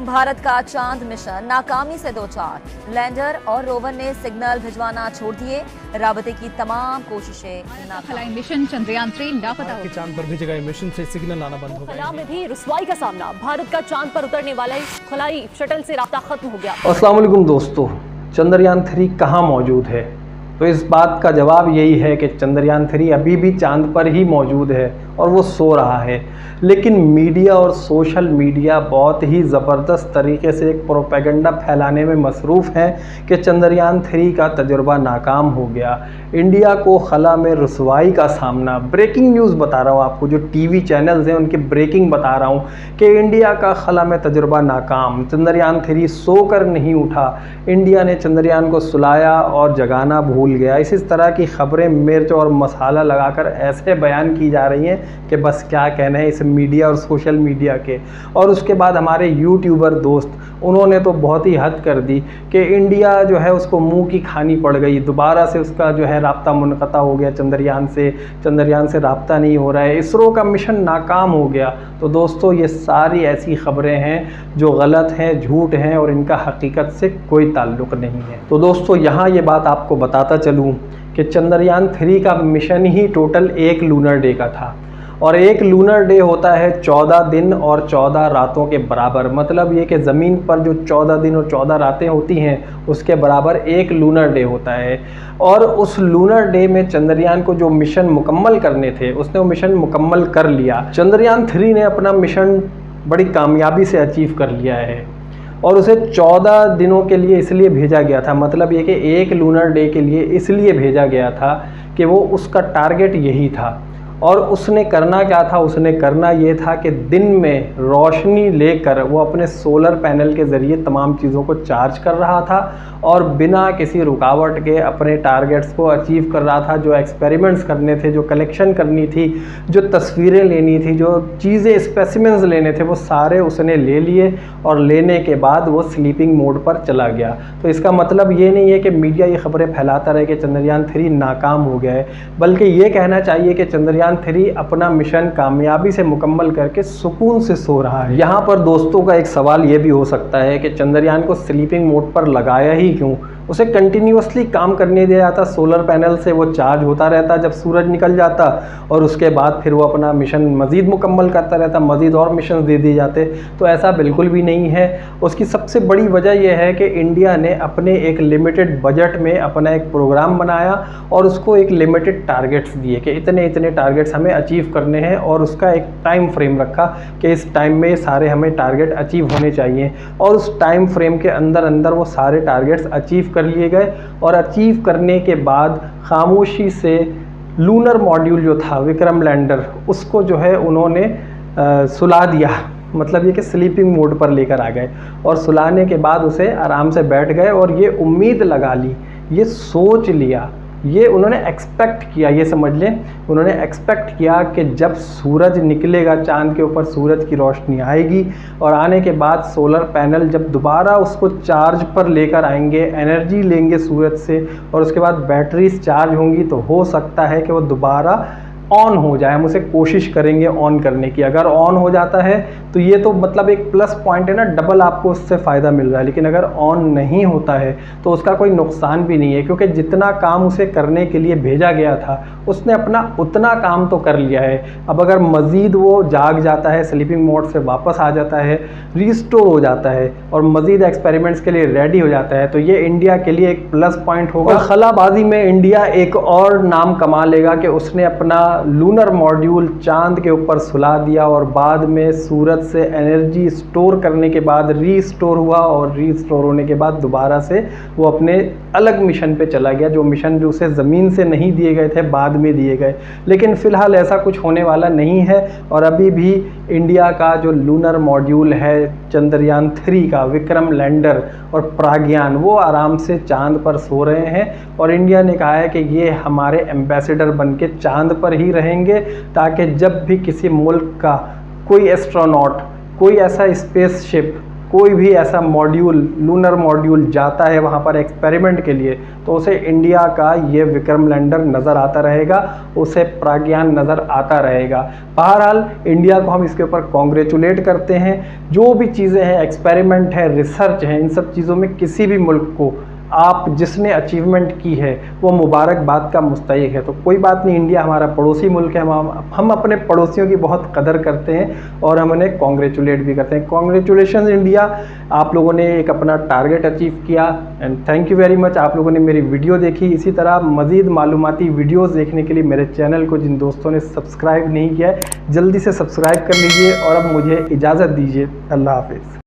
भारत का चांद मिशन नाकामी से दो चार, लैंडर और रोवर ने सिग्नल भिजवाना छोड़ दिए। राबते की तमाम कोशिशें नाकाम। खलाई मिशन चंद्रयान-3 लापता हो। चांद पर भेजे गए मिशन से सिग्नल आना बंद हो गया। खला में भी रुसवाई का सामना, भारत का चांद पर उतरने वाला खलाई शटल से राब्ता खत्म हो गया। अस्सलाम वालेकुम दोस्तों, चंद्रयान-3 कहाँ मौजूद है? तो इस बात का जवाब यही है कि चंद्रयान-3 अभी भी चांद पर ही मौजूद है और वो सो रहा है। लेकिन मीडिया और सोशल मीडिया बहुत ही ज़बरदस्त तरीके से एक प्रोपेगेंडा फैलाने में मसरूफ़ है कि चंद्रयान-3 का तजुर्बा नाकाम हो गया। इंडिया को खला में रुसवाई का सामना। ब्रेकिंग न्यूज़ बता रहा हूँ आपको, जो टीवी चैनल्स हैं उनकी ब्रेकिंग बता रहा हूँ कि इंडिया का खला में तजुर्बा नाकाम। चंद्रयान-3 सोकर नहीं उठा, इंडिया ने चंद्रयान को सुलाया और जगाना भूल गया। इसी तरह की खबरें मिर्च और मसाला लगाकर ऐसे बयान की जा रही हैं कि बस क्या कहना है इस मीडिया और सोशल मीडिया के। और उसके बाद हमारे यूट्यूबर दोस्त, उन्होंने तो बहुत ही हद कर दी कि इंडिया जो है उसको मुंह की खानी पड़ गई, दोबारा से उसका जो है राब्ता मुनक़ता हो गया चंद्रयान से राब्ता नहीं हो रहा है, इसरो का मिशन नाकाम हो गया। तो दोस्तों ये सारी ऐसी खबरें हैं जो गलत हैं, झूठ हैं और इनका हकीकत से कोई ताल्लुक़ नहीं है। तो दोस्तों यहाँ ये बात आपको बताता चलूँ कि चंद्रयान-3 का मिशन ही टोटल एक लूनर डे का था और एक लूनर डे होता है 14 दिन और 14 रातों के बराबर। मतलब ये कि ज़मीन पर जो 14 दिन और 14 रातें होती हैं उसके बराबर एक लूनर डे होता है। और उस लूनर डे में चंद्रयान को जो मिशन मुकम्मल करने थे उसने वो मिशन मुकम्मल कर लिया। चंद्रयान-3 ने अपना मिशन बड़ी कामयाबी से अचीव कर लिया है और उसे 14 दिनों के लिए इसलिए भेजा गया था। मतलब ये कि एक लूनर डे के लिए इसलिए भेजा गया था कि वो उसका टारगेट यही था। और उसने करना क्या था? उसने करना ये था कि दिन में रोशनी लेकर वो अपने सोलर पैनल के ज़रिए तमाम चीज़ों को चार्ज कर रहा था और बिना किसी रुकावट के अपने टारगेट्स को अचीव कर रहा था। जो एक्सपेरिमेंट्स करने थे, जो कलेक्शन करनी थी, जो तस्वीरें लेनी थी, जो चीज़ें स्पेसिमेंस लेने थे, वो सारे उसने ले लिए और लेने के बाद वो स्लीपिंग मोड पर चला गया। तो इसका मतलब ये नहीं है कि मीडिया ये खबरें फैलाता रहे कि चंद्रयान-3 नाकाम हो गया है, बल्कि ये कहना चाहिए कि चंद्रयान-3 अपना मिशन कामयाबी से मुकम्मल करके सुकून से सो रहा है। यहाँ पर दोस्तों का एक सवाल ये भी हो सकता है कि चंद्रयान को स्लीपिंग मोड पर लगाया ही क्यों? उसे कंटिन्यूअसली काम करने दिया जाता, सोलर पैनल से वो चार्ज होता रहता जब सूरज निकल जाता और उसके बाद फिर वो अपना मिशन मज़ीद मुकम्मल करता रहता, मज़ीद और मिशन दे दिए जाते। तो ऐसा बिल्कुल भी नहीं है। उसकी सबसे बड़ी वजह यह है कि इंडिया ने अपने एक लिमिटेड बजट में अपना एक प्रोग्राम बनाया और उसको एक लिमिटेड टारगेट्स दिए कि इतने इतने टारगेट्स हमें अचीव करने हैं और उसका एक टाइम फ्रेम रखा कि इस टाइम में सारे हमें टारगेट अचीव होने चाहिए। और उस टाइम फ्रेम के अंदर अंदर वो सारे टारगेट्स अचीव कर लिए गए और अचीव करने के बाद खामोशी से लूनर मॉड्यूल जो था विक्रम लैंडर, उसको जो है उन्होंने सुला दिया। मतलब ये कि स्लीपिंग मोड पर लेकर आ गए और सुलाने के बाद उसे आराम से बैठ गए और ये उम्मीद लगा ली, ये सोच लिया, ये उन्होंने एक्सपेक्ट किया, ये समझ लें उन्होंने एक्सपेक्ट किया कि जब सूरज निकलेगा चांद के ऊपर, सूरज की रोशनी आएगी और आने के बाद सोलर पैनल जब दोबारा उसको चार्ज पर लेकर आएंगे, एनर्जी लेंगे सूरज से और उसके बाद बैटरीज चार्ज होंगी, तो हो सकता है कि वो दोबारा ऑन हो जाए। हम उसे कोशिश करेंगे ऑन करने की। अगर ऑन हो जाता है तो ये तो मतलब एक प्लस पॉइंट है ना, डबल आपको उससे फ़ायदा मिल रहा है। लेकिन अगर ऑन नहीं होता है तो उसका कोई नुकसान भी नहीं है, क्योंकि जितना काम उसे करने के लिए भेजा गया था उसने अपना उतना काम तो कर लिया है। अब अगर मज़ीद वो जाग जाता है, स्लीपिंग मोड से वापस आ जाता है, रीस्टोर हो जाता है और मज़ीद एक्सपेरिमेंट्स के लिए रेडी हो जाता है, तो ये इंडिया के लिए एक प्लस पॉइंट होगा। खलाबाजी में इंडिया एक और नाम कमा लेगा कि उसने अपना लूनर मॉड्यूल चांद के ऊपर सुला दिया और बाद में सूरज से एनर्जी स्टोर करने के बाद रीस्टोर हुआ और रीस्टोर होने के बाद दोबारा से वो अपने अलग मिशन पे चला गया, जो मिशन जो उसे ज़मीन से नहीं दिए गए थे बाद में दिए गए। लेकिन फ़िलहाल ऐसा कुछ होने वाला नहीं है और अभी भी इंडिया का जो लूनर मॉड्यूल है चंद्रयान-3 का, विक्रम लैंडर और प्राज्ञान, वो आराम से चांद पर सो रहे हैं और इंडिया ने कहा है कि ये हमारे एम्बेसडर बन के चांद पर ही रहेंगे, ताकि जब भी किसी मुल्क का कोई एस्ट्रोनॉट, कोई ऐसा स्पेसशिप कोई भी ऐसा मॉड्यूल, लूनर मॉड्यूल जाता है वहाँ पर एक्सपेरिमेंट के लिए, तो उसे इंडिया का ये विक्रम लैंडर नज़र आता रहेगा, उसे प्रज्ञान नज़र आता रहेगा। बहरहाल इंडिया को हम इसके ऊपर कॉन्ग्रेचुलेट करते हैं। जो भी चीज़ें हैं, एक्सपेरिमेंट है, रिसर्च है, इन सब चीज़ों में किसी भी मुल्क को आप जिसने अचीवमेंट की है वो मुबारकबाद का मुस्तहिक है। तो कोई बात नहीं, इंडिया हमारा पड़ोसी मुल्क है, हम अपने पड़ोसियों की बहुत कदर करते हैं और हम उन्हें कॉन्ग्रेचुलेट भी करते हैं। कॉन्ग्रेचुलेशन इंडिया, आप लोगों ने एक अपना टारगेट अचीव किया and thank you very much. आप लोगों ने मेरी वीडियो देखी। इसी तरह मज़ीद मालूमाती वीडियोज़ देखने के लिए मेरे चैनल को जिन दोस्तों ने सब्सक्राइब नहीं किया है, जल्दी से सब्सक्राइब कर लीजिए और अब मुझे इजाज़त दीजिए। अल्लाह हाफिज़।